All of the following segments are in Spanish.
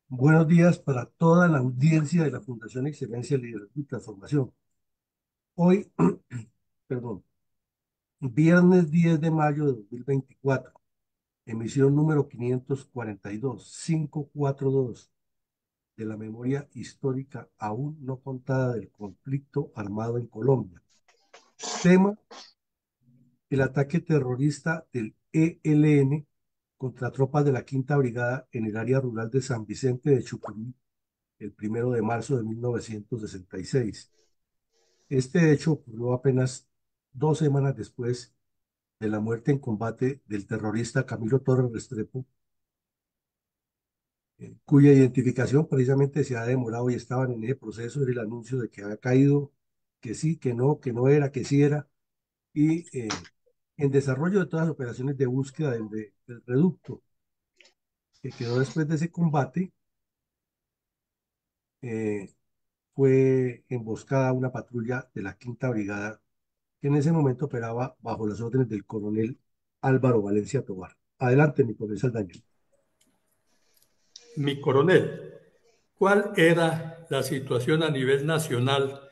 Buenos días para toda la audiencia de la Fundación Excelencia, Liderazgo y Transformación. Hoy, perdón, viernes 10 de mayo de 2024, emisión número 542 de la memoria histórica aún no contada del conflicto armado en Colombia. Tema: el ataque terrorista del ELN contra tropas de la Quinta Brigada en el área rural de San Vicente de Chucurí el 1 de marzo de 1966. Este hecho ocurrió apenas 2 semanas después de la muerte en combate del terrorista Camilo Torres Restrepo, cuya identificación precisamente se ha demorado y estaban en ese proceso del anuncio de que había caído, que sí, que no era, que sí era, y en desarrollo de todas las operaciones de búsqueda del reducto que quedó después de ese combate. eh, Fue emboscada una patrulla de la Quinta Brigada que en ese momento operaba bajo las órdenes del coronel Álvaro Valencia Tovar. Adelante, mi coronel Saldaña. Mi coronel, ¿cuál era la situación a nivel nacional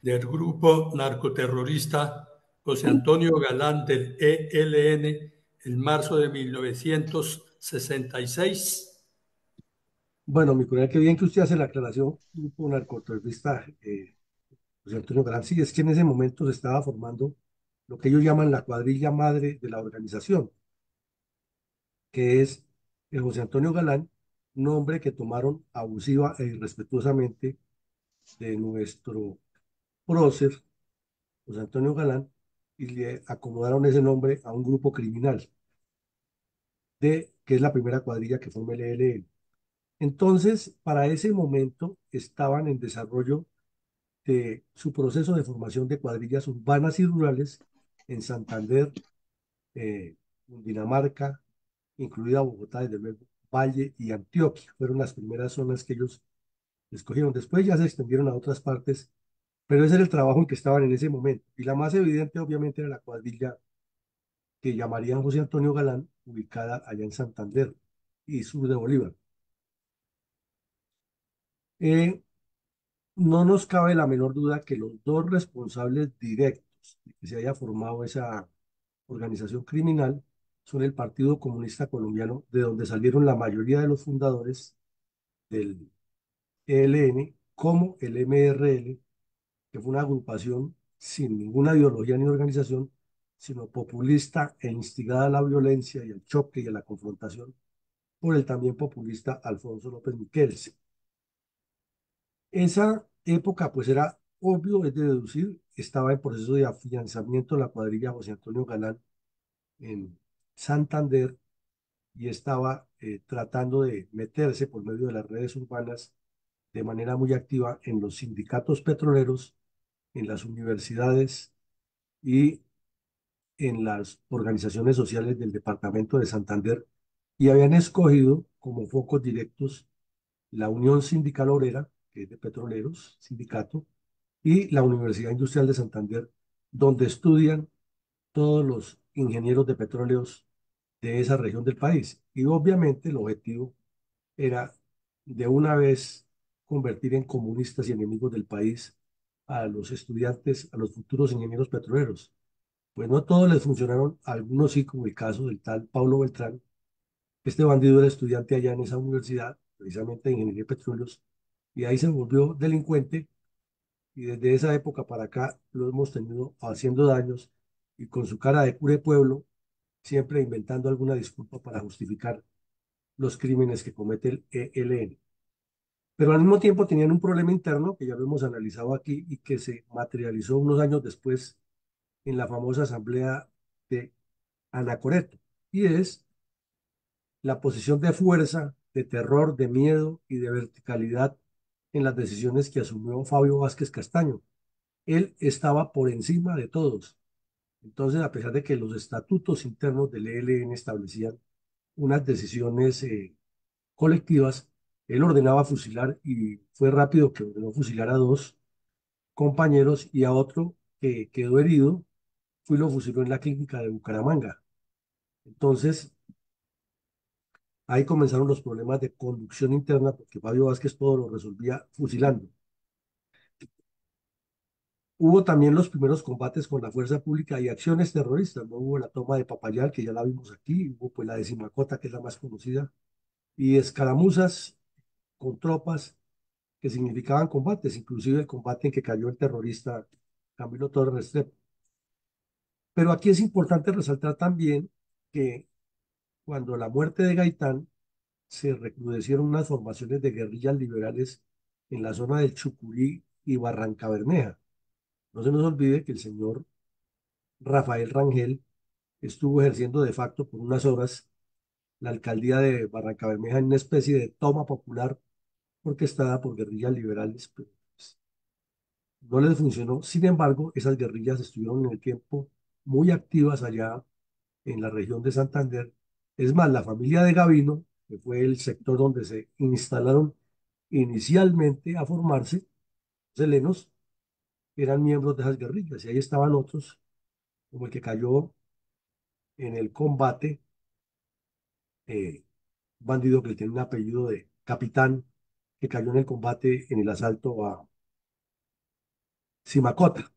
del grupo narcoterrorista José Antonio Galán del ELN en marzo de 1966? Bueno, mi coronel, qué bien que usted hace la aclaración. Grupo narcoterrorista José Antonio Galán. Sí, es que en ese momento se estaba formando lo que ellos llaman la cuadrilla madre de la organización, que es el José Antonio Galán, nombre que tomaron abusiva e irrespetuosamente de nuestro prócer, José Antonio Galán, y le acomodaron ese nombre a un grupo criminal, que es la primera cuadrilla que forma el ELN. Entonces, para ese momento estaban en desarrollo de su proceso de formación de cuadrillas urbanas y rurales en Santander, Dinamarca, incluida Bogotá, desde luego, Valle y Antioquia. Fueron las primeras zonas que ellos escogieron. Después ya se extendieron a otras partes, pero ese era el trabajo en que estaban en ese momento. Y la más evidente, obviamente, era la cuadrilla que llamarían José Antonio Galán, ubicada allá en Santander y sur de Bolívar. Eh, no nos cabe la menor duda que los dos responsables directos de que se haya formado esa organización criminal son el Partido Comunista Colombiano, de donde salieron la mayoría de los fundadores del ELN, como el MRL, que fue una agrupación sin ninguna ideología ni organización, sino populista e instigada a la violencia y al choque y a la confrontación por el también populista Alfonso López Miquels. Esa época, pues era obvio, es de deducir, estaba en proceso de afianzamiento la cuadrilla José Antonio Galán en Santander y estaba tratando de meterse por medio de las redes urbanas de manera muy activa en los sindicatos petroleros, en las universidades y en las organizaciones sociales del departamento de Santander, y habían escogido como focos directos la Unión Sindical Obrera, que es de petroleros, sindicato, y la Universidad Industrial de Santander, donde estudian todos los ingenieros de petróleos de esa región del país. Y obviamente el objetivo era de una vez convertir en comunistas y enemigos del país a los estudiantes, a los futuros ingenieros petroleros. Pues no todos les funcionaron, algunos sí, como el caso del tal Pablo Beltrán. Este bandido era estudiante allá en esa universidad, precisamente de ingeniería de petróleos, y ahí se volvió delincuente, y desde esa época para acá lo hemos tenido haciendo daños y con su cara de cura de pueblo, siempre inventando alguna disculpa para justificar los crímenes que comete el ELN. Pero al mismo tiempo tenían un problema interno que ya lo hemos analizado aquí y que se materializó unos años después en la famosa asamblea de Anacoreto, y es la posición de fuerza, de terror, de miedo y de verticalidad en las decisiones que asumió Fabio Vázquez Castaño. Él estaba por encima de todos. Entonces, a pesar de que los estatutos internos del ELN establecían unas decisiones colectivas, él ordenaba fusilar, y fue rápido que ordenó fusilar a dos compañeros, y a otro que quedó herido, fue y lo fusiló en la clínica de Bucaramanga. Entonces, Ahí comenzaron los problemas de conducción interna porque Fabio Vázquez todo lo resolvía fusilando. Hubo también los primeros combates con la fuerza pública y acciones terroristas. No hubo la toma de Papayal, que ya la vimos aquí, hubo pues la de Simacota, que es la más conocida, y escaramuzas con tropas que significaban combates, inclusive el combate en que cayó el terrorista Camilo Torres Restrepo. Pero aquí es importante resaltar también que cuando la muerte de Gaitán se recrudecieron unas formaciones de guerrillas liberales en la zona del Chucurí y Barranca Bermeja. No se nos olvide que el señor Rafael Rangel estuvo ejerciendo de facto por unas horas la alcaldía de Barranca Bermeja en una especie de toma popular orquestada por guerrillas liberales, pero pues, no les funcionó. Sin embargo, esas guerrillas estuvieron en el tiempo muy activas allá en la región de Santander. Es más, la familia de Gavino, que fue el sector donde se instalaron inicialmente a formarse, los helenos, eran miembros de esas guerrillas y ahí estaban otros, como el que cayó en el combate, eh, bandido que tiene un apellido de capitán, que cayó en el combate en el asalto a Simacota.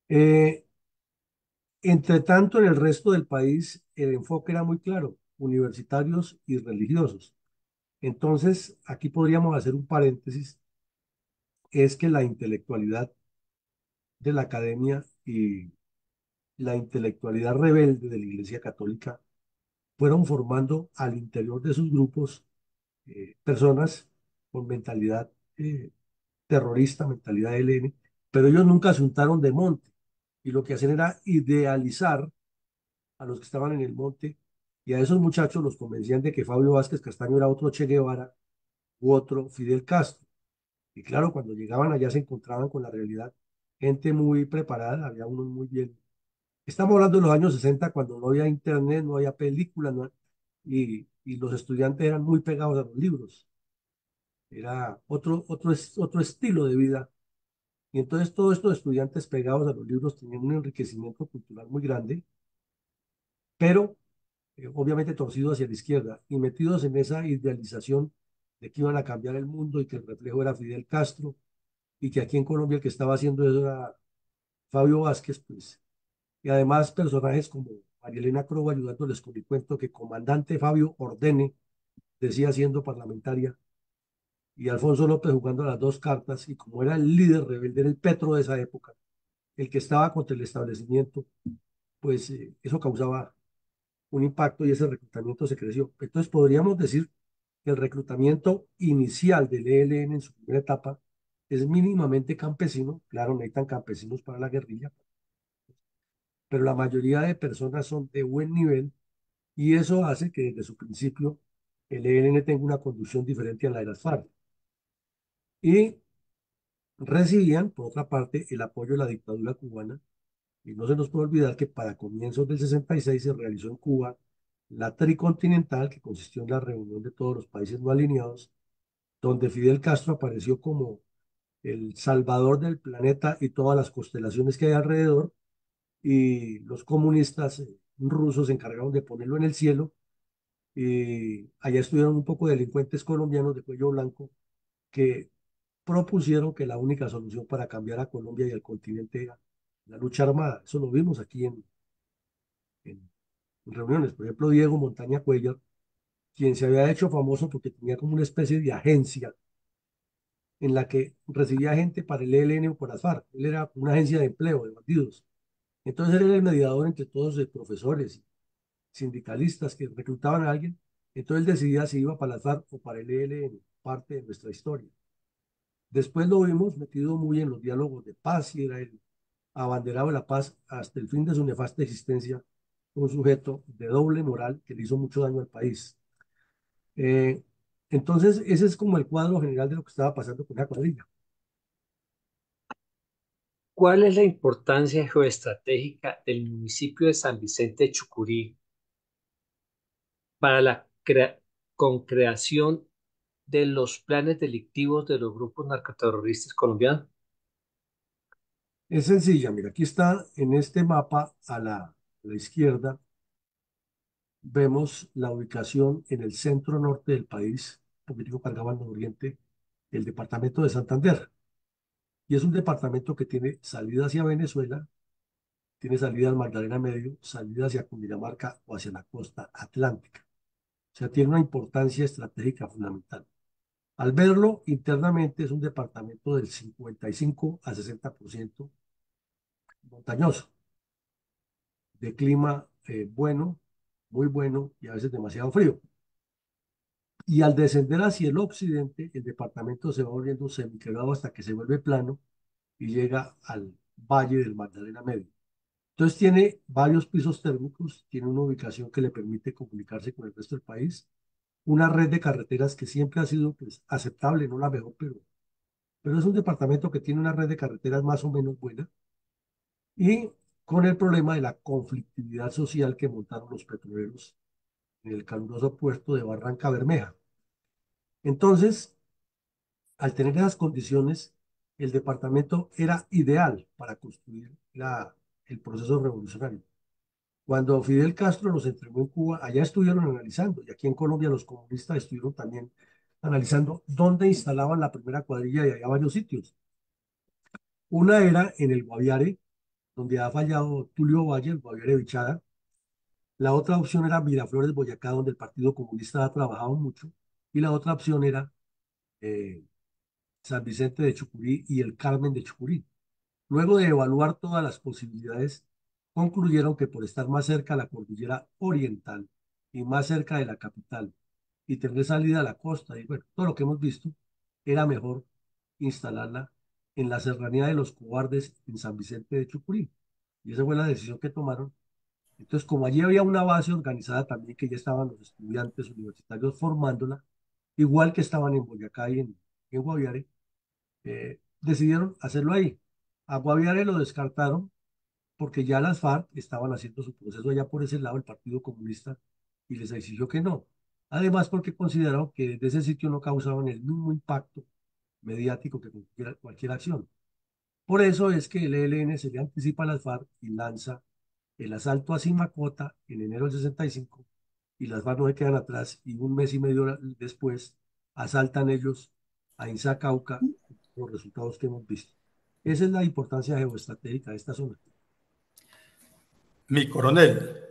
Eh, Entre tanto, en el resto del país el enfoque era muy claro, universitarios y religiosos. Entonces, aquí podríamos hacer un paréntesis, es que la intelectualidad de la academia y la intelectualidad rebelde de la Iglesia Católica fueron formando al interior de sus grupos personas con mentalidad terrorista, mentalidad LN, pero ellos nunca se untaron de monte y lo que hacían era idealizar a los que estaban en el monte y a esos muchachos los convencían de que Fabio Vázquez Castaño era otro Che Guevara u otro Fidel Castro. Y claro, cuando llegaban allá se encontraban con la realidad, gente muy preparada, había unos muy bien. Estamos hablando de los años 60 cuando no había internet, no había películas, y los estudiantes eran muy pegados a los libros. Era otro estilo de vida. Y entonces todos estos estudiantes pegados a los libros tenían un enriquecimiento cultural muy grande, pero obviamente torcidos hacia la izquierda y metidos en esa idealización de que iban a cambiar el mundo y que el reflejo era Fidel Castro y que aquí en Colombia el que estaba haciendo eso era Fabio Vázquez, pues. Y además personajes como María Elena Crovo ayudándoles con el cuento que comandante Fabio Ordene decía siendo parlamentaria y Alfonso López jugando las dos cartas y como era el líder rebelde, era el Petro de esa época, el que estaba contra el establecimiento, pues eso causaba un impacto y ese reclutamiento se creció. Entonces podríamos decir que el reclutamiento inicial del ELN en su primera etapa es mínimamente campesino, claro, no hay tan campesinos para la guerrilla, pero la mayoría de personas son de buen nivel y eso hace que desde su principio el ELN tenga una conducción diferente a la de las FARC. Y recibían, por otra parte, el apoyo de la dictadura cubana. Y no se nos puede olvidar que para comienzos del 66 se realizó en Cuba la tricontinental, que consistió en la reunión de todos los países no alineados, donde Fidel Castro apareció como el salvador del planeta y todas las constelaciones que hay alrededor, y los comunistas rusos se encargaron de ponerlo en el cielo, y allá estuvieron un poco delincuentes colombianos de cuello blanco que propusieron que la única solución para cambiar a Colombia y al continente era la lucha armada. Eso lo vimos aquí en reuniones. Por ejemplo, Diego Montaña Cuellar, quien se había hecho famoso porque tenía como una especie de agencia en la que recibía gente para el ELN o por las FARC. Él era una agencia de empleo de bandidos. Entonces él era el mediador entre todos los profesores y sindicalistas que reclutaban a alguien. Entonces él decidía si iba para las FARC o para el ELN, parte de nuestra historia. Después lo vimos metido muy en los diálogos de paz y era el abanderado de la paz hasta el fin de su nefasta existencia, un sujeto de doble moral que le hizo mucho daño al país. Eh, entonces, ese es como el cuadro general de lo que estaba pasando con la cuadrilla. ¿Cuál es la importancia geoestratégica del municipio de San Vicente de Chucurí para la concreación de los planes delictivos de los grupos narcoterroristas colombianos? Es sencilla, mira, aquí está en este mapa a la izquierda vemos la ubicación en el centro norte del país, un poquitico cargado al oriente, el departamento de Santander. Y es un departamento que tiene salida hacia Venezuela, tiene salida al Magdalena Medio, salida hacia Cundinamarca o hacia la costa atlántica. O sea, tiene una importancia estratégica fundamental. Al verlo internamente, es un departamento del 55 a 60% montañoso, de clima bueno, muy bueno y a veces demasiado frío. Y al descender hacia el occidente, el departamento se va volviendo semiquebrado hasta que se vuelve plano y llega al Valle del Magdalena Medio. Entonces tiene varios pisos térmicos, tiene una ubicación que le permite comunicarse con el resto del país, una red de carreteras que siempre ha sido pues, aceptable, no la mejor, pero es un departamento que tiene una red de carreteras más o menos buena y con el problema de la conflictividad social que montaron los petroleros en el caluroso puerto de Barranca Bermeja. Entonces, al tener esas condiciones, el departamento era ideal para construir el proceso revolucionario. Cuando Fidel Castro los entregó en Cuba, allá estuvieron analizando, y aquí en Colombia los comunistas estuvieron también analizando dónde instalaban la primera cuadrilla y había varios sitios. Una era en el Guaviare, donde ha fallado Tulio Valle, el Guaviare Bichada. La otra opción era Miraflores, Boyacá, donde el Partido Comunista ha trabajado mucho. Y la otra opción era eh, San Vicente de Chucurí y el Carmen de Chucurí. Luego de evaluar todas las posibilidades, concluyeron que por estar más cerca a la cordillera oriental y más cerca de la capital y tener salida a la costa y bueno, todo lo que hemos visto, era mejor instalarla en la serranía de los Cobardes en San Vicente de Chucurí. Y esa fue la decisión que tomaron. Entonces, como allí había una base organizada también, que ya estaban los estudiantes universitarios formándola, igual que estaban en Boyacá y en Guaviare, decidieron hacerlo ahí. A Guaviare lo descartaron porque ya las FARC estaban haciendo su proceso allá por ese lado, el Partido Comunista, y les exigió que no. Además, porque consideraron que desde ese sitio no causaban el mismo impacto mediático que cualquier acción. Por eso es que el ELN se le anticipa a las FARC y lanza el asalto a Simacota en enero del 65 y las FARC no se quedan atrás y un mes y medio después asaltan ellos a Insa Cauca, los resultados que hemos visto. Esa es la importancia geoestratégica de esta zona. Mi coronel,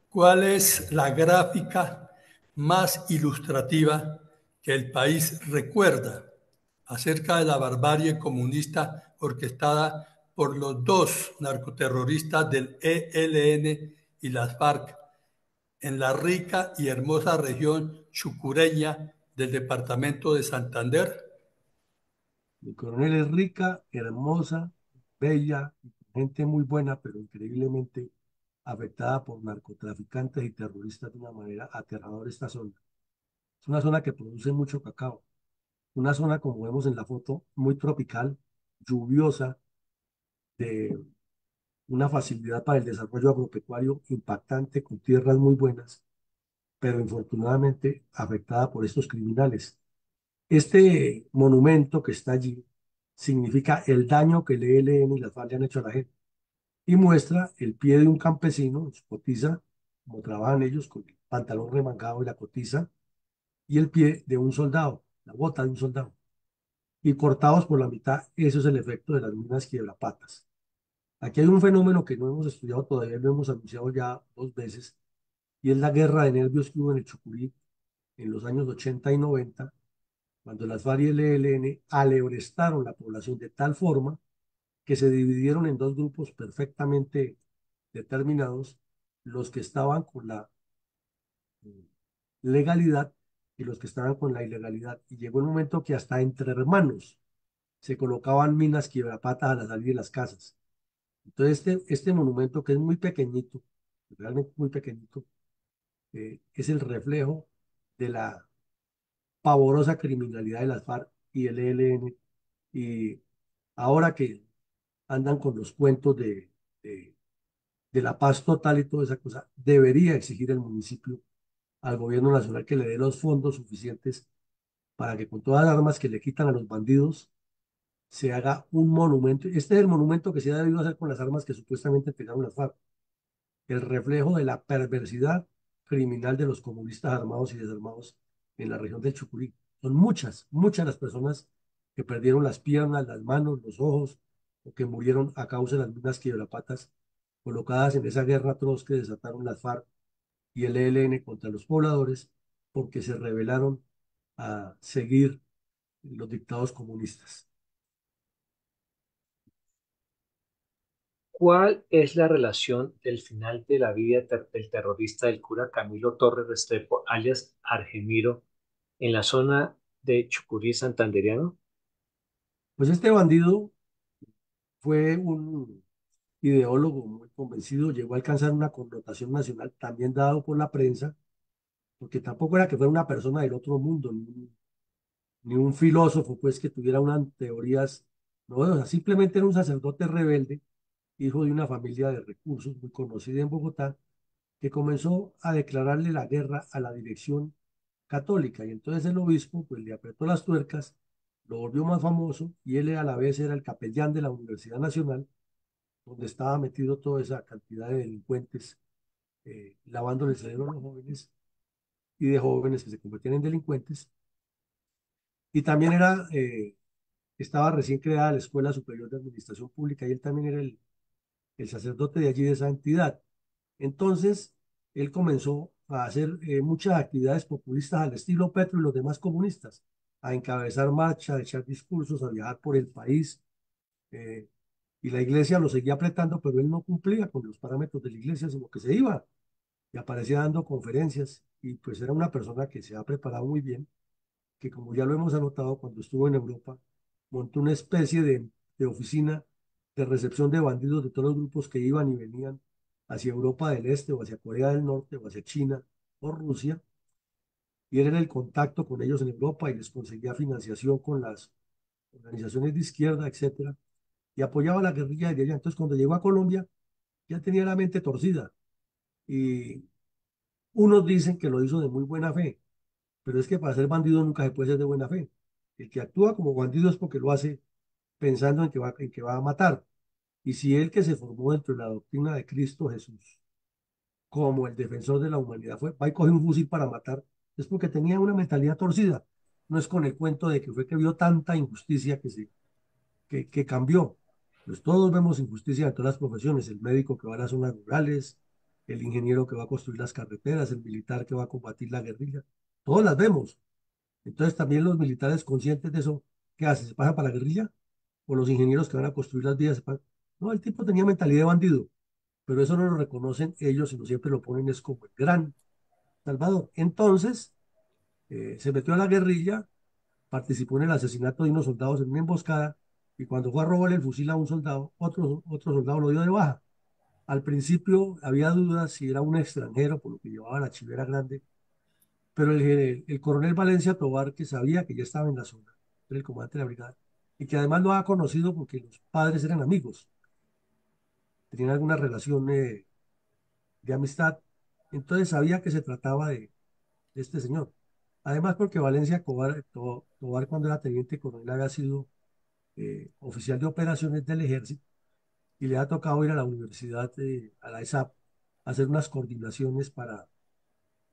¿cuál es la gráfica más ilustrativa que el país recuerda acerca de la barbarie comunista orquestada por los dos narcoterroristas del ELN y las FARC en la rica y hermosa región chucureña del departamento de Santander? Mi coronel es rica, hermosa, bella, gente muy buena, pero increíblemente afectada por narcotraficantes y terroristas de una manera aterradora esta zona. Es una zona que produce mucho cacao, una zona, como vemos en la foto, muy tropical, lluviosa, de una facilidad para el desarrollo agropecuario impactante, con tierras muy buenas, pero infortunadamente afectada por estos criminales. Este monumento que está allí significa el daño que el ELN y las FARC le han hecho a la gente y muestra el pie de un campesino, su cotiza, como trabajan ellos, con el pantalón remangado y la cotiza, y el pie de un soldado, la bota de un soldado. Y cortados por la mitad, eso es el efecto de las minas quiebrapatas. Aquí hay un fenómeno que no hemos estudiado todavía, lo hemos anunciado ya 2 veces, y es la guerra de nervios que hubo en el Chucurí en los años 80 y 90, cuando las FARC y el ELN alebrestaron la población de tal forma que se dividieron en dos grupos perfectamente determinados, los que estaban con la legalidad y los que estaban con la ilegalidad. Y llegó el momento que hasta entre hermanos se colocaban minas quiebrapatas a la salida de las casas. Entonces, este monumento, que es muy pequeñito, realmente muy pequeñito, es el reflejo de la pavorosa criminalidad de las FARC y el ELN. Y ahora que andan con los cuentos de, de la paz total y toda esa cosa, debería exigir el municipio al gobierno nacional que le dé los fondos suficientes para que con todas las armas que le quitan a los bandidos se haga un monumento. Este es el monumento que se ha debido hacer con las armas que supuestamente entregaron las FARC, el reflejo de la perversidad criminal de los comunistas armados y desarmados en la región del Chucurí. Son muchas, muchas las personas que perdieron las piernas, las manos, los ojos, o que murieron a causa de las minas quiebrapatas colocadas en esa guerra atroz que desataron las FARC y el ELN contra los pobladores, porque se rebelaron a seguir los dictados comunistas. ¿Cuál es la relación del final de la vida del terrorista del cura Camilo Torres Restrepo, alias Argemiro, en la zona de Chucurí santandereano? Pues este bandido fue un ideólogo muy convencido, llegó a alcanzar una connotación nacional también dado por la prensa, porque tampoco era que fuera una persona del otro mundo, ni un filósofo pues que tuviera unas teorías novedosas, simplemente era un sacerdote rebelde, hijo de una familia de recursos muy conocida en Bogotá, que comenzó a declararle la guerra a la dirección católica y entonces el obispo pues le apretó las tuercas, lo volvió más famoso y él a la vez era el capellán de la Universidad Nacional, donde estaba metido toda esa cantidad de delincuentes, lavándole el cerebro a los jóvenes y de jóvenes que se convertían en delincuentes. Y también estaba recién creada la Escuela Superior de Administración Pública y él también era el sacerdote de allí, de esa entidad. Entonces, él comenzó a hacer muchas actividades populistas al estilo Petro y los demás comunistas, a encabezar marchas, a echar discursos, a viajar por el país, eh, y la iglesia lo seguía apretando, pero él no cumplía con los parámetros de la iglesia, sino que se iba y aparecía dando conferencias, y pues era una persona que se ha preparado muy bien, que como ya lo hemos anotado, cuando estuvo en Europa, montó una especie de oficina de recepción de bandidos de todos los grupos que iban y venían hacia Europa del Este o hacia Corea del Norte o hacia China o Rusia, y él era el contacto con ellos en Europa y les conseguía financiación con las organizaciones de izquierda, etcétera, y apoyaba a la guerrilla de allá. Entonces, cuando llegó a Colombia, ya tenía la mente torcida, y unos dicen que lo hizo de muy buena fe, pero es que para ser bandido nunca se puede ser de buena fe. El que actúa como bandido es porque lo hace pensando en que va a matar. Y si él, que se formó dentro de la doctrina de Cristo Jesús, como el defensor de la humanidad, va y coge un fusil para matar, es porque tenía una mentalidad torcida. No es con el cuento de que fue que vio tanta injusticia que cambió. Pues todos vemos injusticia en todas las profesiones: el médico que va a las zonas rurales, el ingeniero que va a construir las carreteras, el militar que va a combatir la guerrilla. Todas las vemos. Entonces también los militares conscientes de eso, ¿qué hacen? ¿Se pasan para la guerrilla? ¿O los ingenieros que van a construir las vías se pasan? No, el tipo tenía mentalidad de bandido, pero eso no lo reconocen ellos, sino siempre lo ponen es como el gran salvador. Entonces, se metió a la guerrilla, participó en el asesinato de unos soldados en una emboscada, y cuando fue a robarle el fusil a un soldado, otro soldado lo dio de baja. Al principio había dudas si era un extranjero, por lo que llevaba la chivera grande, pero el coronel Valencia Tobar, que sabía que ya estaba en la zona, era el comandante de la brigada, y que además lo ha conocido porque los padres eran amigos, tenían alguna relación de amistad, entonces sabía que se trataba de este señor. Además, porque Tobar, cuando era teniente coronel, había sido oficial de operaciones del ejército y le ha tocado ir a la universidad, a la ESAP, a hacer unas coordinaciones para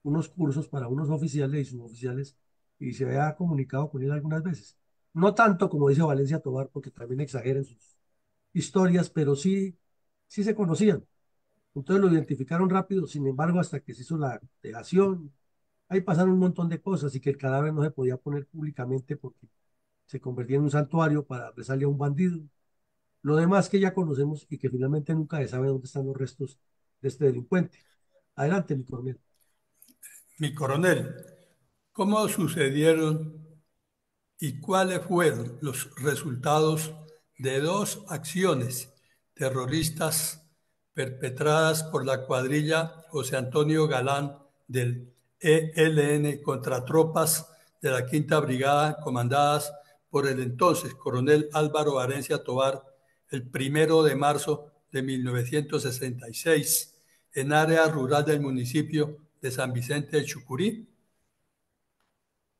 unos cursos para unos oficiales y suboficiales, y se había comunicado con él algunas veces. No tanto como dice Valencia Tobar, porque también exagera en sus historias, pero sí, sí se conocían. Entonces lo identificaron rápido. Sin embargo, hasta que se hizo la dejación, ahí pasaron un montón de cosas, y que el cadáver no se podía poner públicamente porque se convertía en un santuario para rezarle a un bandido. Lo demás que ya conocemos y que finalmente nunca se sabe dónde están los restos de este delincuente. Adelante, mi coronel. Mi coronel, ¿cómo sucedieron y cuáles fueron los resultados de dos acciones terroristas perpetradas por la cuadrilla José Antonio Galán del ELN contra tropas de la Quinta Brigada comandadas por el entonces coronel Álvaro Valencia Tobar el 1 de marzo de 1966 en área rural del municipio de San Vicente de Chucurí?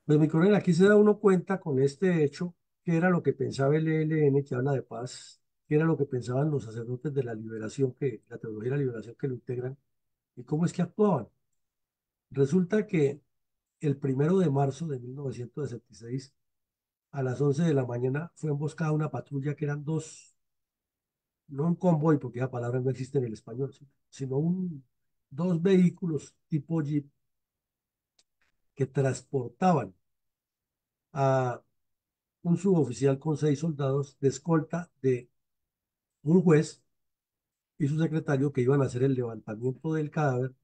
Pues mi coronel, aquí se da uno cuenta con este hecho qué era lo que pensaba el ELN, que habla de paz, qué era lo que pensaban los sacerdotes de la liberación, la teología de la liberación que lo integran, y cómo es que actuaban. Resulta que el 1 de marzo de 1966, a las 11 de la mañana, fue emboscada una patrulla que eran dos, no un convoy, porque esa palabra no existe en el español, sino dos vehículos tipo Jeep que transportaban a un suboficial con 6 soldados de escolta de un juez y su secretario que iban a hacer el levantamiento del cadáver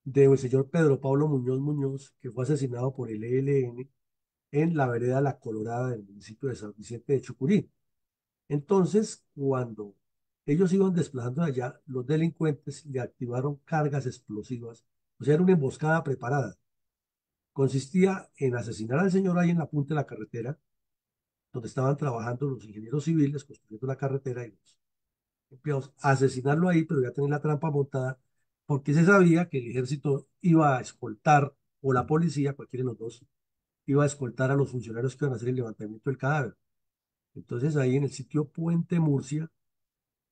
del señor Pedro Pablo Muñoz Muñoz, que fue asesinado por el ELN en la vereda La Colorada del municipio de San Vicente de Chucurí. Entonces, cuando ellos iban desplazando allá, los delincuentes le activaron cargas explosivas, o sea, era una emboscada preparada. Consistía en asesinar al señor ahí en la punta de la carretera, donde estaban trabajando los ingenieros civiles construyendo la carretera y los empleados, asesinarlo ahí, pero ya tener la trampa montada, porque se sabía que el ejército iba a escoltar, o la policía, cualquiera de los dos, iba a escoltar a los funcionarios que iban a hacer el levantamiento del cadáver. Entonces ahí en el sitio Puente Murcia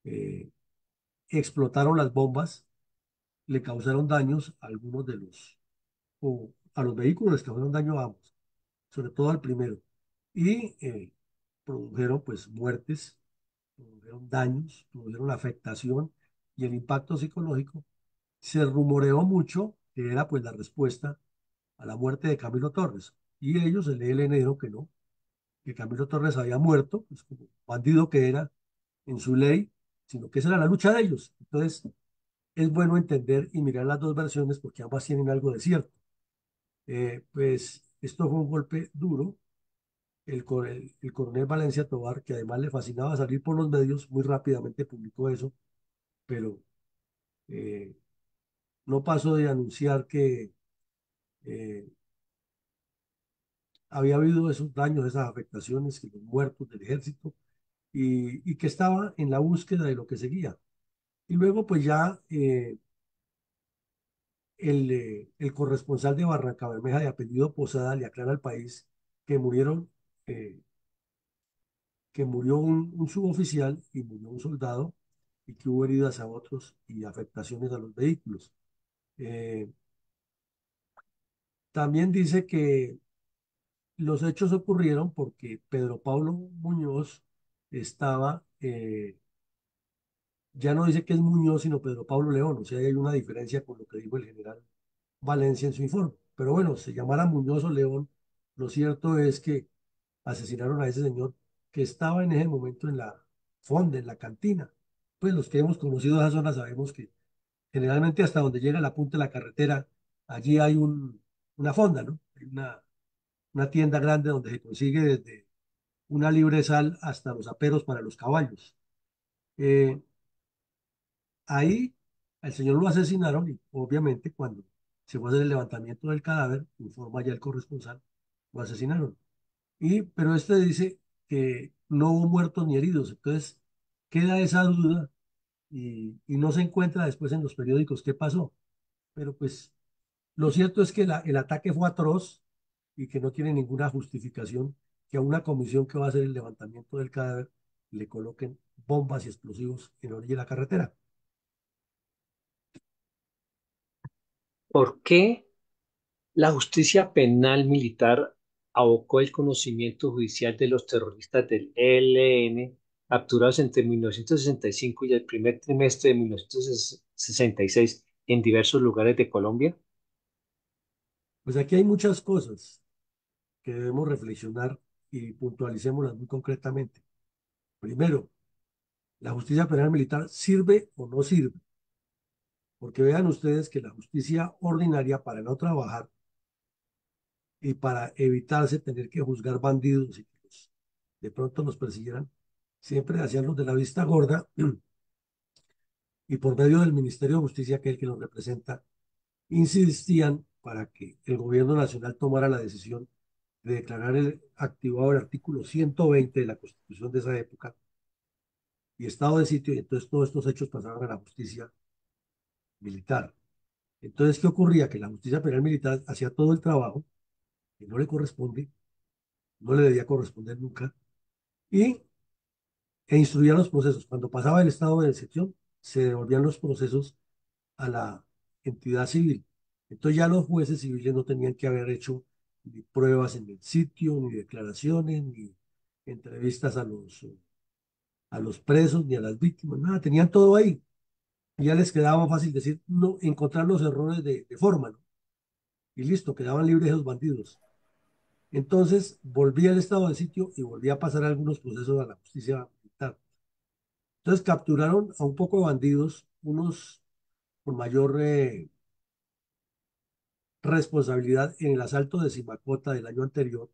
eh, explotaron las bombas, le causaron daños a algunos de o a los vehículos les causaron daño a ambos, sobre todo al primero, y produjeron pues muertes, produjeron daños, produjeron afectación y el impacto psicológico. Se rumoreó mucho que era pues la respuesta a la muerte de Camilo Torres, y ellos, el ELN, dijeron que no, que Camilo Torres había muerto, pues como bandido que era en su ley, sino que esa era la lucha de ellos. Entonces, es bueno entender y mirar las dos versiones porque ambas tienen algo de cierto. Pues esto fue un golpe duro. El coronel Valencia Tobar, que además le fascinaba salir por los medios, muy rápidamente publicó eso, pero eh, no pasó de anunciar que eh, había habido esos daños, esas afectaciones, que los muertos del ejército, y que estaba en la búsqueda de lo que seguía. Y luego, pues ya el corresponsal de Barranca Bermeja de apellido Posada le aclara al país que eh, que murió un suboficial y murió un soldado y que hubo heridas a otros y afectaciones a los vehículos. Eh, También dice que los hechos ocurrieron porque Pedro Pablo Muñoz estaba, ya no dice que es Muñoz, sino Pedro Pablo León, o sea, hay una diferencia con lo que dijo el general Valencia en su informe. Pero bueno, se llamara Muñoz o León, lo cierto es que asesinaron a ese señor que estaba en ese momento en la fonda, en la cantina. Pues los que hemos conocido esa zona sabemos que generalmente hasta donde llega la punta de la carretera, allí hay una fonda, ¿no? Hay una tienda grande donde se consigue desde una libre sal hasta los aperos para los caballos. Eh, Ahí al señor lo asesinaron y obviamente cuando se fue a hacer el levantamiento del cadáver, informa ya el corresponsal, lo asesinaron. Pero este dice que no hubo muertos ni heridos, entonces queda esa duda y no se encuentra después en los periódicos qué pasó. Pero pues lo cierto es que el ataque fue atroz y que no tiene ninguna justificación que a una comisión que va a hacer el levantamiento del cadáver le coloquen bombas y explosivos en la orilla de la carretera. ¿Por qué la justicia penal militar abocó el conocimiento judicial de los terroristas del ELN capturados entre 1965 y el primer trimestre de 1966 en diversos lugares de Colombia? Pues aquí hay muchas cosas que debemos reflexionar y puntualicémoslas muy concretamente. Primero, ¿la justicia penal militar sirve o no sirve? Porque vean ustedes que la justicia ordinaria para no trabajar y para evitarse tener que juzgar bandidos y que de pronto nos persiguieran, siempre hacían los de la vista gorda y por medio del Ministerio de Justicia, que es el que los representa, insistían para que el gobierno nacional tomara la decisión de declarar activado el artículo 120 de la Constitución de esa época y estado de sitio, y entonces todos estos hechos pasaron a la justicia militar. Entonces, ¿qué ocurría? Que la justicia penal militar hacía todo el trabajo que no le corresponde, no le debía corresponder nunca, y, instruía los procesos. Cuando pasaba el estado de excepción, se devolvían los procesos a la entidad civil. Entonces ya los jueces civiles no tenían que haber hecho ni pruebas en el sitio, ni declaraciones, ni entrevistas a los presos, ni a las víctimas, nada, tenían todo ahí. Y ya les quedaba más fácil decir, no, encontrar los errores de forma, ¿no? Y listo, quedaban libres esos bandidos. Entonces volvía al estado de sitio y volvía a pasar algunos procesos a la justicia militar. Entonces capturaron a un poco de bandidos, unos con mayor responsabilidad en el asalto de Simacota del año anterior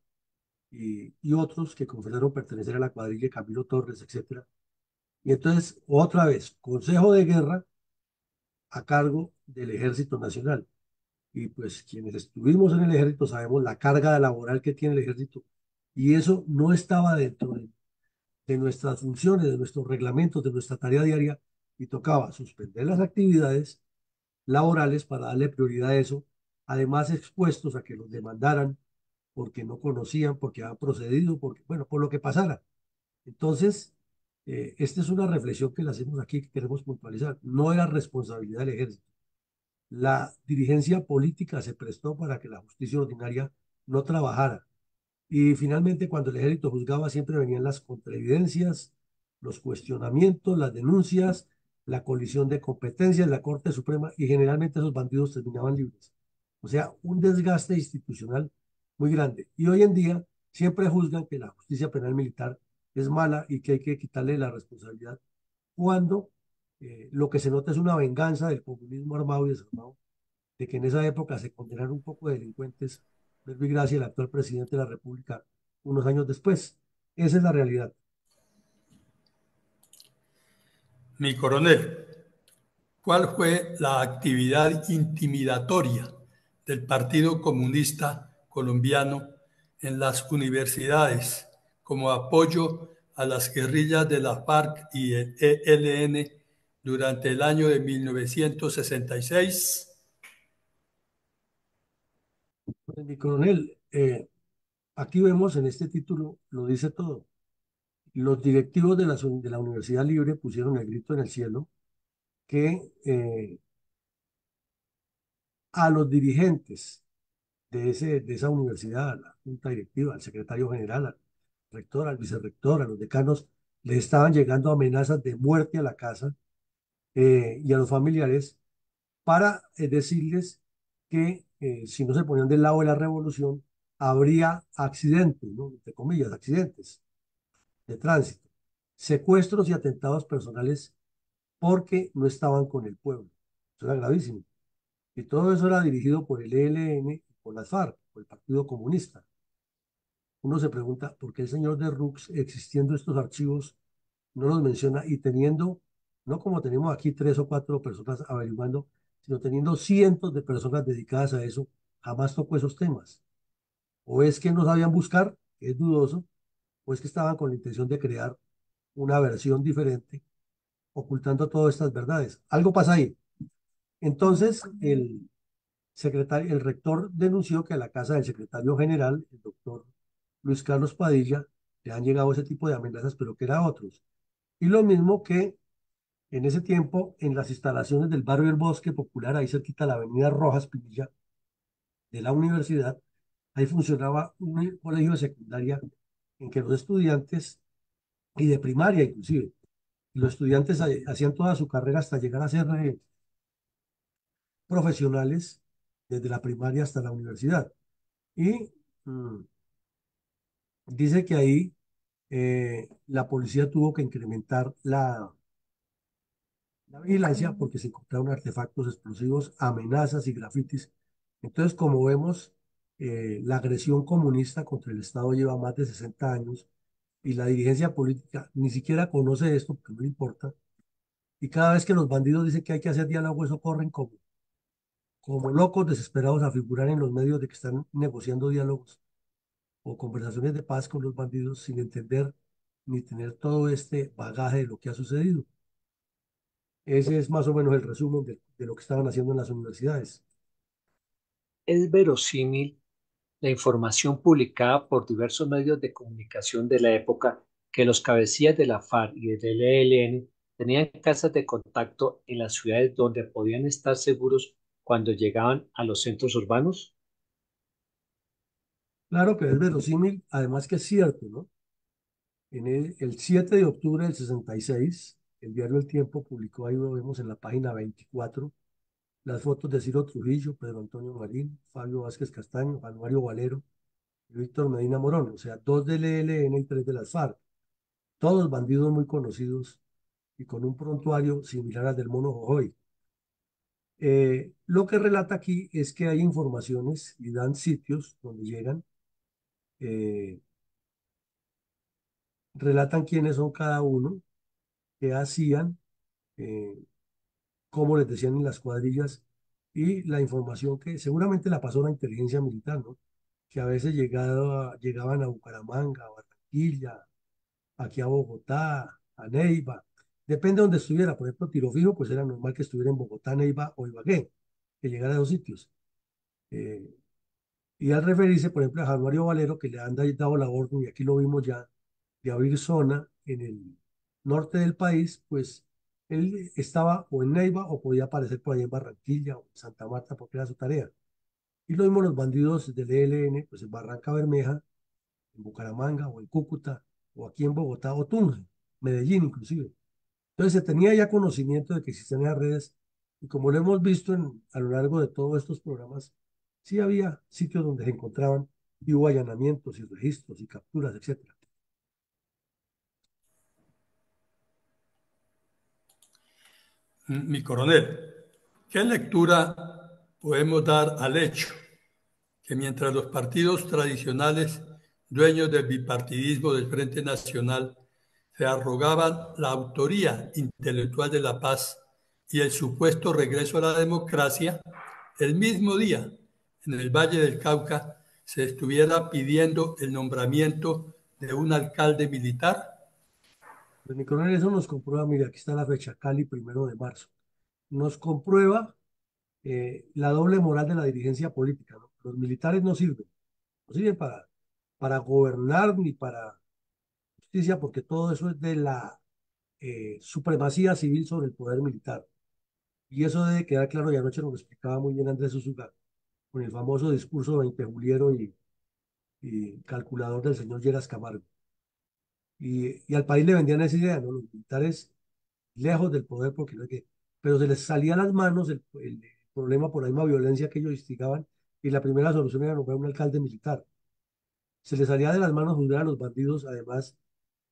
y otros que confesaron pertenecer a la cuadrilla de Camilo Torres, etcétera. Y entonces, otra vez, Consejo de Guerra a cargo del Ejército Nacional. Y pues quienes estuvimos en el ejército sabemos la carga laboral que tiene el ejército. Y eso no estaba dentro de nuestras funciones, de nuestros reglamentos, de nuestra tarea diaria. Y tocaba suspender las actividades laborales para darle prioridad a eso. Además, expuestos a que los demandaran porque no conocían, porque habían procedido, porque, bueno, por lo que pasara. Entonces, esta es una reflexión que le hacemos aquí, que queremos puntualizar. No era responsabilidad del ejército. La dirigencia política se prestó para que la justicia ordinaria no trabajara. Y finalmente, cuando el ejército juzgaba, siempre venían las contraevidencias, los cuestionamientos, las denuncias, la colisión de competencias, la Corte Suprema, y generalmente esos bandidos terminaban libres. O sea, un desgaste institucional muy grande. Y hoy en día siempre juzgan que la justicia penal militar es mala y que hay que quitarle la responsabilidad cuando lo que se nota es una venganza del comunismo armado y desarmado, de que en esa época se condenaron un poco de delincuentes, Melvin Gracia, el actual presidente de la República, unos años después. Esa es la realidad. Mi coronel, ¿cuál fue la actividad intimidatoria del Partido Comunista Colombiano en las universidades como apoyo a las guerrillas de la FARC y el ELN durante el año de 1966? Pues, mi coronel, aquí vemos en este título, lo dice todo. Los directivos de la Universidad Libre pusieron el grito en el cielo que a los dirigentes de esa universidad, a la junta directiva, al secretario general, al rector, al vicerrector, a los decanos, les estaban llegando amenazas de muerte a la casa y a los familiares para decirles que si no se ponían del lado de la revolución, habría accidentes, ¿no? Entre comillas, accidentes de tránsito, secuestros y atentados personales porque no estaban con el pueblo. Eso era gravísimo. Y todo eso era dirigido por el ELN y por las FARC, por el Partido Comunista. Uno se pregunta por qué el señor de Rux, existiendo estos archivos, no los menciona y teniendo, no como tenemos aquí tres o cuatro personas averiguando, sino teniendo cientos de personas dedicadas a eso, jamás tocó esos temas. O es que no sabían buscar, que es dudoso, o es que estaban con la intención de crear una versión diferente, ocultando todas estas verdades. Algo pasa ahí. Entonces, el rector denunció que a la casa del secretario general, el doctor Luis Carlos Padilla, le han llegado ese tipo de amenazas, pero que era otros. Y lo mismo que en ese tiempo, en las instalaciones del barrio El Bosque Popular, ahí cerquita de la avenida Rojas Pinilla, de la universidad, ahí funcionaba un colegio de secundaria en que los estudiantes, y de primaria inclusive, los estudiantes hacían toda su carrera hasta llegar a ser profesionales desde la primaria hasta la universidad. Y mm, dice que ahí la policía tuvo que incrementar la vigilancia porque se encontraron artefactos explosivos, amenazas y grafitis. Entonces, como vemos, la agresión comunista contra el Estado lleva más de 60 años y la dirigencia política ni siquiera conoce esto porque no le importa. Y cada vez que los bandidos dicen que hay que hacer diálogo, eso corren como locos desesperados a figurar en los medios de que están negociando diálogos o conversaciones de paz con los bandidos sin entender ni tener todo este bagaje de lo que ha sucedido. Ese es más o menos el resumen de lo que estaban haciendo en las universidades. Es verosímil la información publicada por diversos medios de comunicación de la época que los cabecillas de la FARC y del ELN tenían casas de contacto en las ciudades donde podían estar seguros cuando llegaban a los centros urbanos? Claro que es verosímil, además que es cierto, ¿no? El 7 de octubre del 66, el diario El Tiempo publicó, ahí lo vemos en la página 24, las fotos de Ciro Trujillo, Pedro Antonio Marín, Fabio Vázquez Castaño, Juan Mario Valero y Víctor Medina Morón, o sea, dos del ELN y tres de las FARC, todos bandidos muy conocidos y con un prontuario similar al del Mono Jojoy. Lo que relata aquí es que hay informaciones y dan sitios donde llegan, eh, relatan quiénes son cada uno, qué hacían, eh, cómo les decían en las cuadrillas y la información que seguramente la pasó la inteligencia militar, ¿no? Que a veces llegaban a Bucaramanga, a Barranquilla, aquí a Bogotá, a Neiva, depende de donde estuviera. Por ejemplo, Tiro Fijo, pues era normal que estuviera en Bogotá, Neiva o Ibagué, que llegara a esos sitios. Eh, y al referirse, por ejemplo, a Januario Valero, que le han dado la orden, y aquí lo vimos ya, de abrir zona en el norte del país, pues él estaba o en Neiva o podía aparecer por ahí en Barranquilla o en Santa Marta porque era su tarea. Y lo mismo los bandidos del ELN, pues en Barranca Bermeja, en Bucaramanga o en Cúcuta o aquí en Bogotá o Tunja, Medellín inclusive. Entonces se tenía ya conocimiento de que existían las redes y como lo hemos visto a lo largo de todos estos programas, sí había sitios donde se encontraban y hubo allanamientos y registros y capturas, etcétera. Mi coronel, ¿qué lectura podemos dar al hecho que mientras los partidos tradicionales, dueños del bipartidismo del Frente Nacional, se arrogaban la autoría intelectual de la paz y el supuesto regreso a la democracia, el mismo día, en el Valle del Cauca, se estuviera pidiendo el nombramiento de un alcalde militar? Pues mi coronel, eso nos comprueba, mire, aquí está la fecha, Cali, 1 de marzo. Nos comprueba la doble moral de la dirigencia política, ¿no? Los militares no sirven para gobernar ni para justicia, porque todo eso es de la supremacía civil sobre el poder militar. Y eso debe quedar claro, y anoche nos lo explicaba muy bien Andrés Usuga, con el famoso discurso 20 juliero y calculador del señor Lleras Camargo. Y al país le vendían esa idea, ¿no? Los militares lejos del poder, porque no es que, pero se les salía a las manos el problema por la misma violencia que ellos instigaban, y la primera solución era nombrar un alcalde militar. Se les salía de las manos juzgar a los bandidos, además,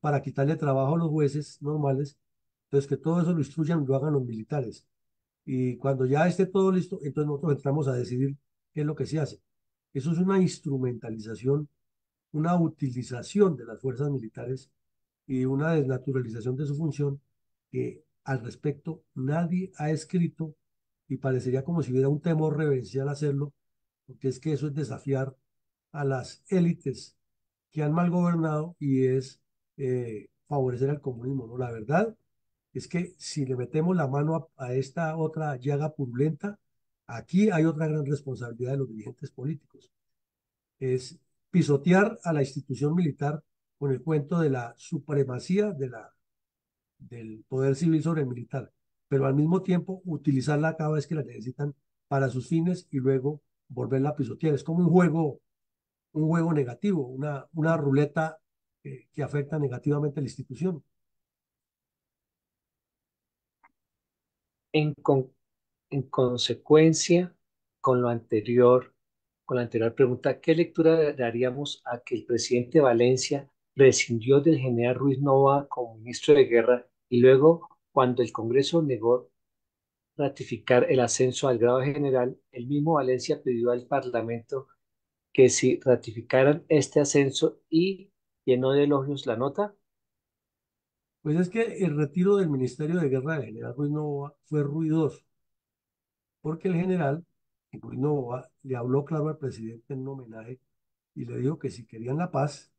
para quitarle trabajo a los jueces normales, entonces que todo eso lo instruyan y lo hagan los militares. Y cuando ya esté todo listo, entonces nosotros entramos a decidir qué es lo que se hace. Eso es una instrumentalización, una utilización de las fuerzas militares y una desnaturalización de su función que al respecto nadie ha escrito y parecería como si hubiera un temor reverencial a hacerlo, porque es que eso es desafiar a las élites que han mal gobernado y es favorecer al comunismo, ¿no? La verdad es que si le metemos la mano a esta otra llaga purulenta, aquí hay otra gran responsabilidad de los dirigentes políticos. Es pisotear a la institución militar con el cuento de la supremacía del poder civil sobre el militar, pero al mismo tiempo utilizarla cada vez que la necesitan para sus fines y luego volverla a pisotear. Es como un juego negativo, una ruleta que afecta negativamente a la institución. En, con- en consecuencia, con lo anterior, con la anterior pregunta, ¿qué lectura daríamos a que el presidente Valencia rescindió del general Ruiz Nova como ministro de Guerra y luego, cuando el Congreso negó ratificar el ascenso al grado de general, el mismo Valencia pidió al Parlamento que si ratificaran este ascenso y llenó de elogios la nota? Pues es que el retiro del Ministerio de Guerra del general Ruiz Novoa fue ruidoso, porque el general Ruiz Novoa le habló claro al presidente en un homenaje y le dijo que si querían la paz,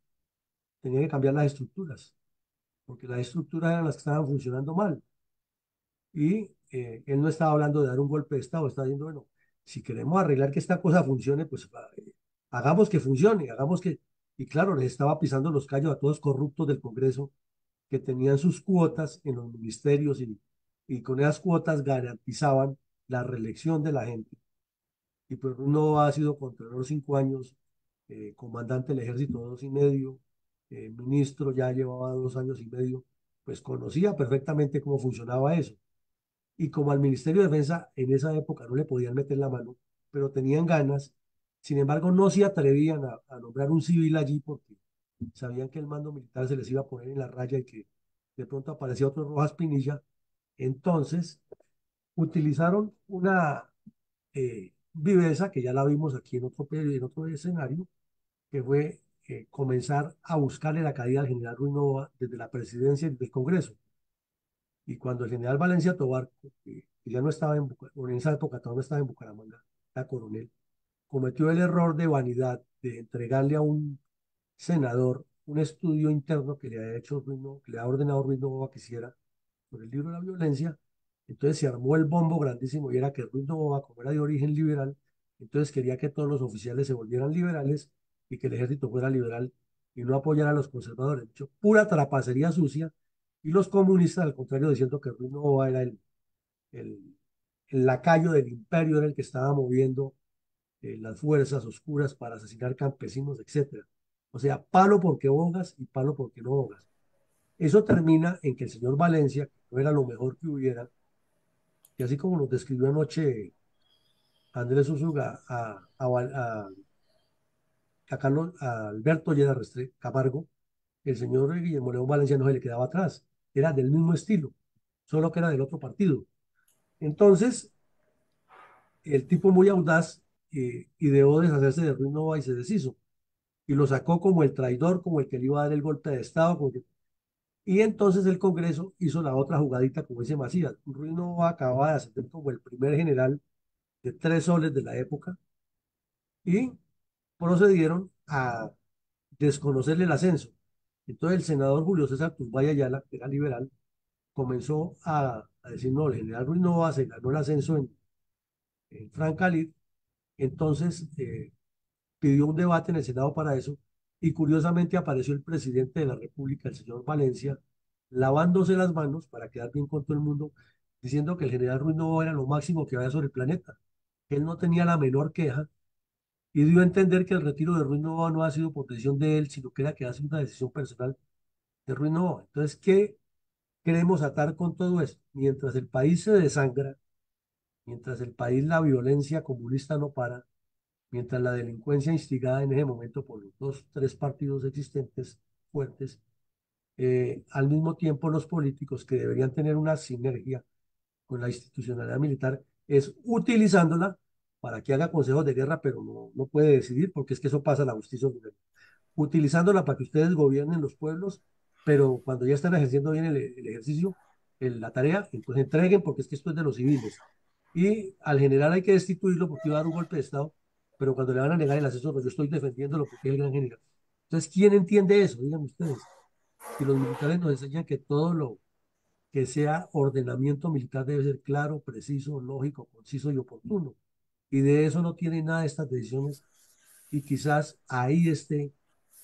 tenían que cambiar las estructuras, porque las estructuras eran las que estaban funcionando mal. Y él no estaba hablando de dar un golpe de Estado, estaba diciendo, bueno, si queremos arreglar que esta cosa funcione, pues hagamos que funcione, hagamos que... Y claro, les estaba pisando los callos a todos corruptos del Congreso que tenían sus cuotas en los ministerios y con esas cuotas garantizaban la reelección de la gente. y pues Ruiz Nova ha sido contralor 5 años, comandante del ejército 2 y medio, ministro ya llevaba 2 años y medio, pues conocía perfectamente cómo funcionaba eso. Y como al Ministerio de Defensa en esa época no le podían meter la mano, pero tenían ganas, sin embargo no se atrevían a nombrar un civil allí porque sabían que el mando militar se les iba a poner en la raya y que de pronto aparecía otro Rojas Pinilla. Entonces utilizaron una viveza que ya la vimos aquí en otro escenario, que fue comenzar a buscarle la caída al general Ruiz Nova desde la presidencia y del Congreso. Y cuando el general Valencia Tobar, que ya no estaba en esa época todavía no estaba en Bucaramanga, era coronel, cometió el error de vanidad de entregarle a un senador un estudio interno que le ha hecho Ruiz Nova, que le ha ordenado Ruiz Nova que hiciera por el libro de la violencia. Entonces se armó el bombo grandísimo y era que Ruiz Nova, como era de origen liberal, entonces quería que todos los oficiales se volvieran liberales y que el ejército fuera liberal y no apoyara a los conservadores. De hecho, pura trapacería sucia. Y los comunistas, al contrario, diciendo que Ruiz Nova era el, el lacayo del imperio, era el que estaba moviendo las fuerzas oscuras para asesinar campesinos, etcétera. O sea, palo porque bogas y palo porque no bogas. Eso termina en que el señor Valencia, que no era lo mejor que hubiera, y así como nos describió anoche Andrés Usuga a Alberto Llera Camargo, el señor Guillermo León Valencia no se le quedaba atrás, era del mismo estilo, solo que era del otro partido. Entonces, el tipo muy audaz ideó deshacerse de Ruiz Nova y se deshizo, y lo sacó como el traidor, como el que le iba a dar el golpe de Estado, y entonces el Congreso hizo la otra jugadita, como dice Macías. Ruiz Nova acababa de ascender como el primer general de 3 soles de la época y procedieron a desconocerle el ascenso. Entonces el senador Julio César Turbay Ayala, que era liberal, comenzó a decir, no, el general Ruiz Nova se ganó el ascenso en Francalid. Entonces pidió un debate en el Senado para eso y curiosamente apareció el presidente de la República, el señor Valencia, lavándose las manos para quedar bien con todo el mundo, diciendo que el general Ruiz Nova era lo máximo que había sobre el planeta, que él no tenía la menor queja y dio a entender que el retiro de Ruiz Nova no ha sido por decisión de él, sino que era que ha sido una decisión personal de Ruiz Nova. Entonces, ¿qué queremos atar con todo esto? Mientras el país se desangra, mientras el país la violencia comunista no para, mientras la delincuencia instigada en ese momento por los dos, tres partidos existentes fuertes, al mismo tiempo los políticos que deberían tener una sinergia con la institucionalidad militar, es utilizándola para que haga consejos de guerra, pero no puede decidir porque es que eso pasa a la justicia ordinaria. Utilizándola para que ustedes gobiernen los pueblos, pero cuando ya están ejerciendo bien el ejercicio, la tarea, entonces entreguen porque es que esto es de los civiles. Y al general hay que destituirlo porque iba a dar un golpe de Estado, pero cuando le van a negar el acceso, pues yo estoy defendiéndolo porque es el gran general. Entonces, ¿quién entiende eso? Díganme ustedes. Si los militares nos enseñan que todo lo que sea ordenamiento militar debe ser claro, preciso, lógico, conciso y oportuno. Y de eso no tienen nada estas decisiones y quizás ahí esté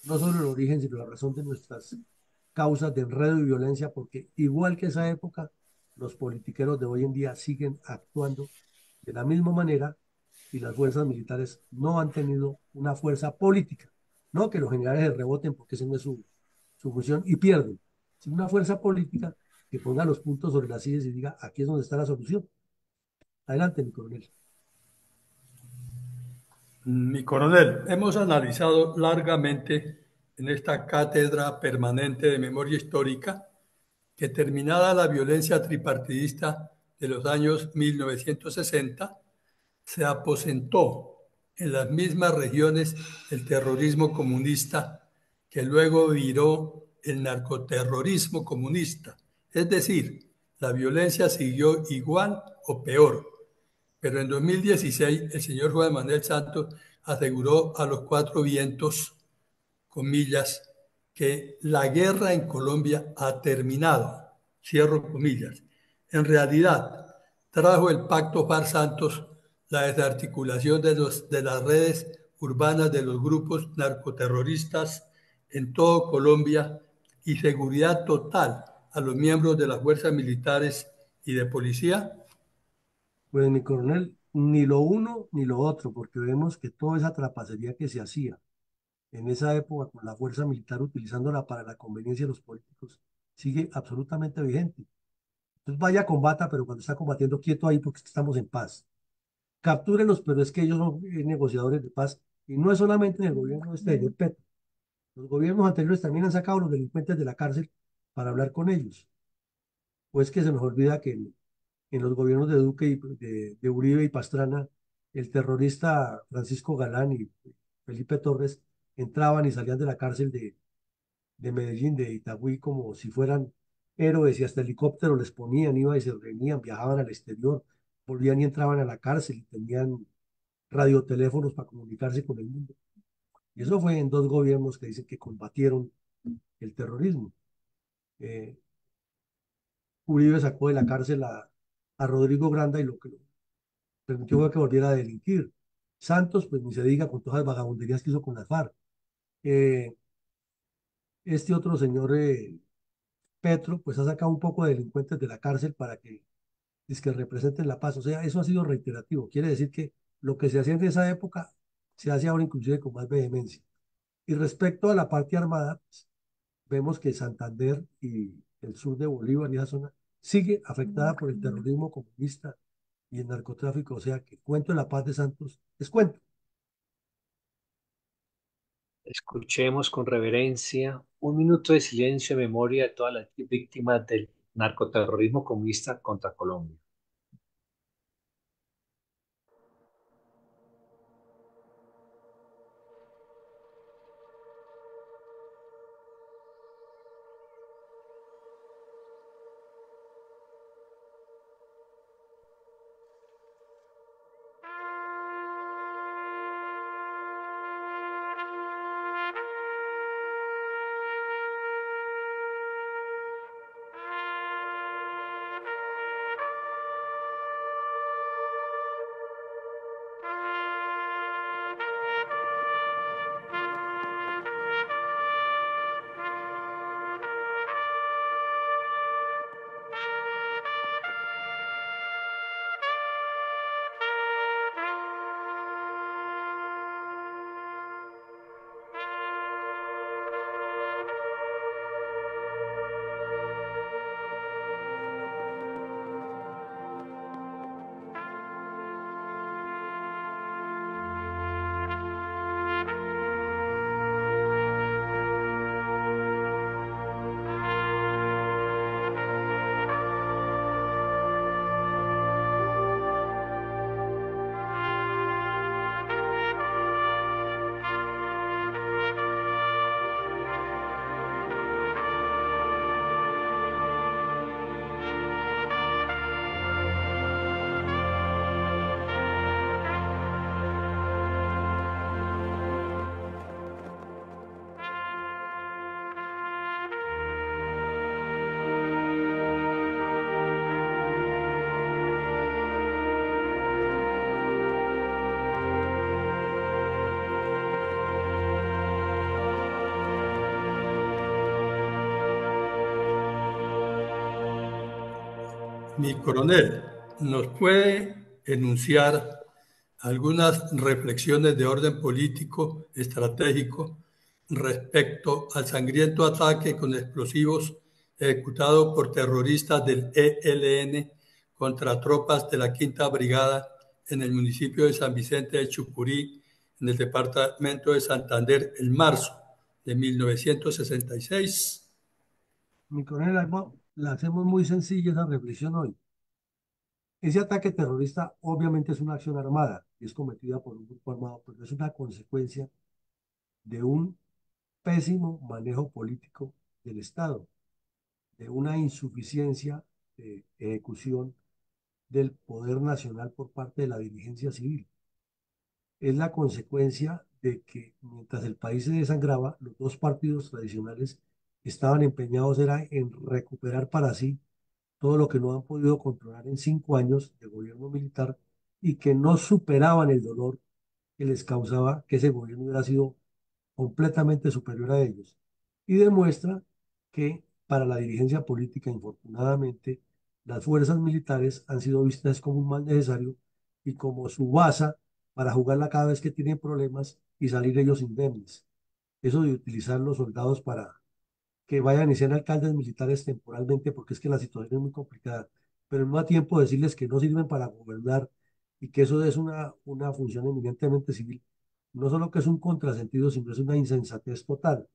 no solo el origen, sino la razón de nuestras causas de enredo y violencia, porque igual que esa época, los politiqueros de hoy en día siguen actuando de la misma manera y las fuerzas militares no han tenido una fuerza política. No que los generales se reboten porque esa no es su función y pierden, sino una fuerza política que ponga los puntos sobre las sillas y diga, aquí es donde está la solución. Adelante, mi coronel. Mi coronel, hemos analizado largamente en esta cátedra permanente de memoria histórica que terminada la violencia tripartidista de los años 1960, se aposentó en las mismas regiones el terrorismo comunista que luego viró el narcoterrorismo comunista. Es decir, la violencia siguió igual o peor. Pero en 2016 el señor Juan Manuel Santos aseguró a los cuatro vientos, comillas, que la guerra en Colombia ha terminado, cierro comillas. En realidad, trajo el Pacto Far Santos la desarticulación de las redes urbanas de los grupos narcoterroristas en todo Colombia y seguridad total a los miembros de las fuerzas militares y de policía. Pues mi coronel, ni lo uno ni lo otro, porque vemos que toda esa trapacería que se hacía en esa época con la fuerza militar utilizándola para la conveniencia de los políticos sigue absolutamente vigente. Entonces vaya, combata, pero cuando está combatiendo quieto ahí porque estamos en paz. Captúrenlos, pero es que ellos son negociadores de paz y no es solamente en el gobierno de este señor Petro. Los gobiernos anteriores también han sacado a los delincuentes de la cárcel para hablar con ellos. Pues que se nos olvida que en los gobiernos de Duque y de Uribe y Pastrana, el terrorista Francisco Galán y Felipe Torres entraban y salían de la cárcel de Medellín, de Itagüí, como si fueran héroes y hasta helicóptero les ponían, iban y se reunían, viajaban al exterior, volvían y entraban a la cárcel y tenían radioteléfonos para comunicarse con el mundo. Y eso fue en dos gobiernos que dicen que combatieron el terrorismo. Eh, Uribe sacó de la cárcel a Rodrigo Granda y lo que lo permitió fue que volviera a delinquir. Santos, pues ni se diga con todas las vagabunderías que hizo con las FARC. Eh, este otro señor Petro, pues ha sacado un poco de delincuentes de la cárcel para que representen la paz. O sea, eso ha sido reiterativo. Quiere decir que lo que se hacía en esa época se hace ahora inclusive con más vehemencia. Y respecto a la parte armada, pues, vemos que Santander y el sur de Bolívar y esa zona sigue afectada por el terrorismo comunista y el narcotráfico. O sea, que cuento de la paz de Santos es cuento. Escuchemos con reverencia un minuto de silencio en memoria de todas las víctimas del narcoterrorismo comunista contra Colombia. Mi coronel, ¿nos puede enunciar algunas reflexiones de orden político estratégico respecto al sangriento ataque con explosivos ejecutado por terroristas del ELN contra tropas de la Quinta Brigada en el municipio de San Vicente de Chucurí, en el departamento de Santander, en marzo de 1966? Mi coronel, la hacemos muy sencilla esa reflexión hoy. Ese ataque terrorista obviamente es una acción armada y es cometida por un grupo armado, pero es una consecuencia de un pésimo manejo político del Estado, de una insuficiencia de ejecución del poder nacional por parte de la dirigencia civil. Es la consecuencia de que mientras el país se desangraba, los dos partidos tradicionales estaban empeñados era en recuperar para sí todo lo que no han podido controlar en 5 años de gobierno militar y que no superaban el dolor que les causaba que ese gobierno hubiera sido completamente superior a ellos. Y demuestra que para la dirigencia política, infortunadamente, las fuerzas militares han sido vistas como un mal necesario y como su baza para jugarla cada vez que tienen problemas y salir ellos indemnes. Eso de utilizar los soldados para que vayan y sean alcaldes militares temporalmente, porque es que la situación es muy complicada, pero al mismo tiempo decirles que no sirven para gobernar y que eso es una función eminentemente civil, no solo que es un contrasentido, sino es una insensatez total.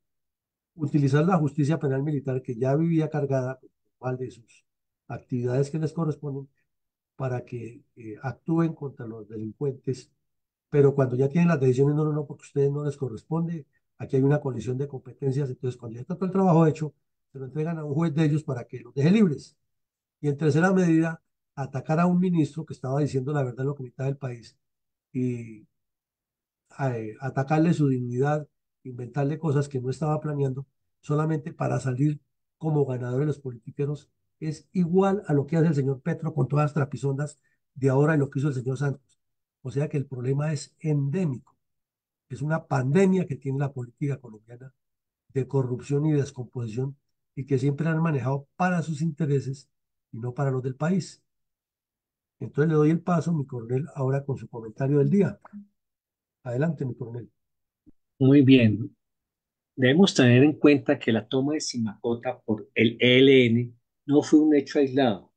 Utilizar la justicia penal militar que ya vivía cargada mal de sus actividades que les corresponden para que actúen contra los delincuentes, pero cuando ya tienen las decisiones, no, no, no, porque a ustedes no les corresponde, aquí hay una colisión de competencias, entonces cuando ya está todo el trabajo hecho, se lo entregan a un juez de ellos para que los deje libres. Y en tercera medida, atacar a un ministro que estaba diciendo la verdad en lo que necesitaba el país y atacarle su dignidad, inventarle cosas que no estaba planeando, solamente para salir como ganadores los politiqueros, es igual a lo que hace el señor Petro con todas las trapisondas de ahora y lo que hizo el señor Santos. O sea que el problema es endémico, es una pandemia que tiene la política colombiana de corrupción y descomposición y que siempre han manejado para sus intereses y no para los del país. Entonces le doy el paso, mi coronel, ahora con su comentario del día. Adelante, mi coronel. Muy bien. Debemos tener en cuenta que la toma de Simacota por el ELN no fue un hecho aislado.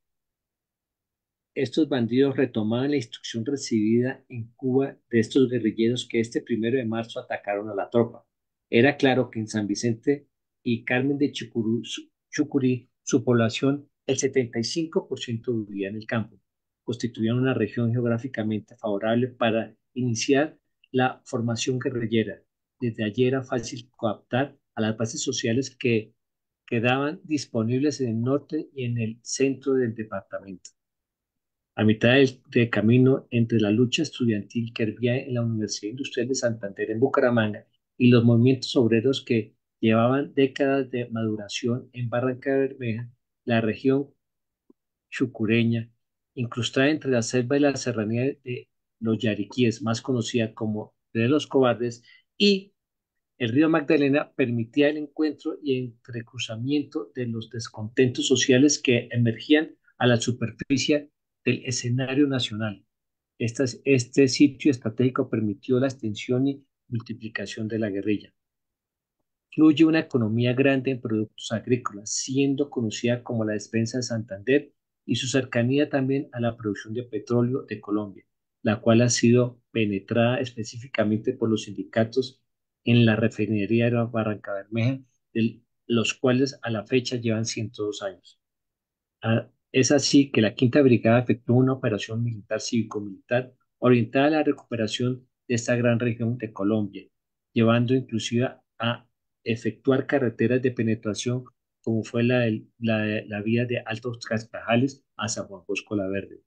Estos bandidos retomaban la instrucción recibida en Cuba de estos guerrilleros que este 1 de marzo atacaron a la tropa. Era claro que en San Vicente y Carmen de Chucurí, su población, el 75% vivía en el campo. Constituían una región geográficamente favorable para iniciar la formación guerrillera. Desde allí era fácil coaptar a las bases sociales que quedaban disponibles en el norte y en el centro del departamento. A mitad del camino entre la lucha estudiantil que hervía en la Universidad Industrial de Santander en Bucaramanga y los movimientos obreros que llevaban décadas de maduración en Barranca Bermeja, la región chucureña, incrustada entre la selva y la serranía de los Yariquíes, más conocida como de los Cobardes, y el río Magdalena, permitía el encuentro y entrecruzamiento de los descontentos sociales que emergían a la superficie del escenario nacional. Este sitio estratégico permitió la extensión y multiplicación de la guerrilla. Fluye una economía grande en productos agrícolas, siendo conocida como la despensa de Santander y su cercanía también a la producción de petróleo de Colombia, la cual ha sido penetrada específicamente por los sindicatos en la refinería de Barranca Bermeja, de los cuales a la fecha llevan 102 años. Es así que la Quinta Brigada efectuó una operación militar cívico-militar orientada a la recuperación de esta gran región de Colombia, llevando inclusive a efectuar carreteras de penetración como fue la vía de Altos Cascajales a San Juan Bosco La Verde.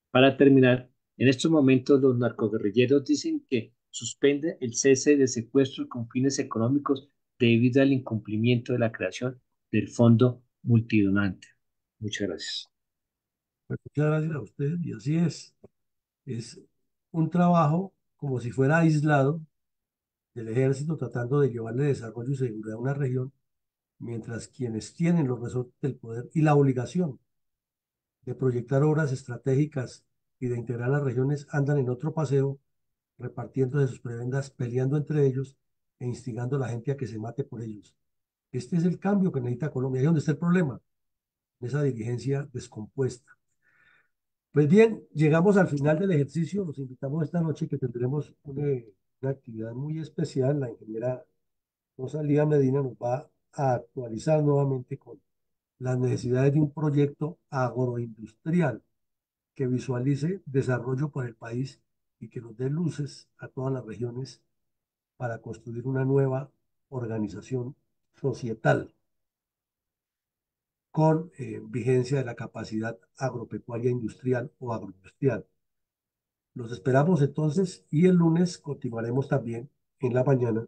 Para terminar, en estos momentos los narcoguerrilleros dicen que suspende el cese de secuestros con fines económicos debido al incumplimiento de la creación del fondo multidonante. Muchas gracias. Pues muchas gracias a usted y así es. Es un trabajo como si fuera aislado del ejército tratando de llevarle desarrollo y seguridad a una región, mientras quienes tienen los resortes del poder y la obligación de proyectar obras estratégicas y de integrar las regiones andan en otro paseo, repartiendo de sus prebendas, peleando entre ellos e instigando a la gente a que se mate por ellos. Este es el cambio que necesita Colombia. Ahí es donde está el problema, en esa dirigencia descompuesta. Pues bien, llegamos al final del ejercicio. Los invitamos esta noche que tendremos una actividad muy especial. La ingeniera Rosalía Medina nos va a actualizar nuevamente con las necesidades de un proyecto agroindustrial que visualice desarrollo para el país y que nos dé luces a todas las regiones para construir una nueva organización societal con vigencia de la capacidad agropecuaria industrial o agroindustrial. Los esperamos entonces y el lunes continuaremos también en la mañana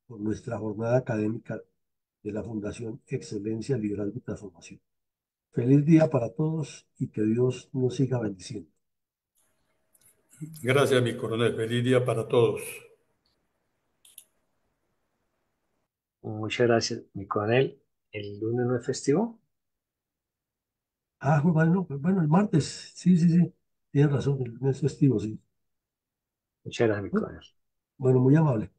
con nuestra jornada académica de la Fundación Excelencia, Liderazgo y Transformación. Feliz día para todos y que Dios nos siga bendiciendo. Gracias, mi coronel. Feliz día para todos. Muchas gracias, mi coronel. ¿El lunes no es festivo? Ah, bueno, pues bueno, el martes, sí, sí, sí. Tienes razón, el lunes es festivo, sí. Muchas gracias, mi coronel. Bueno, muy amable.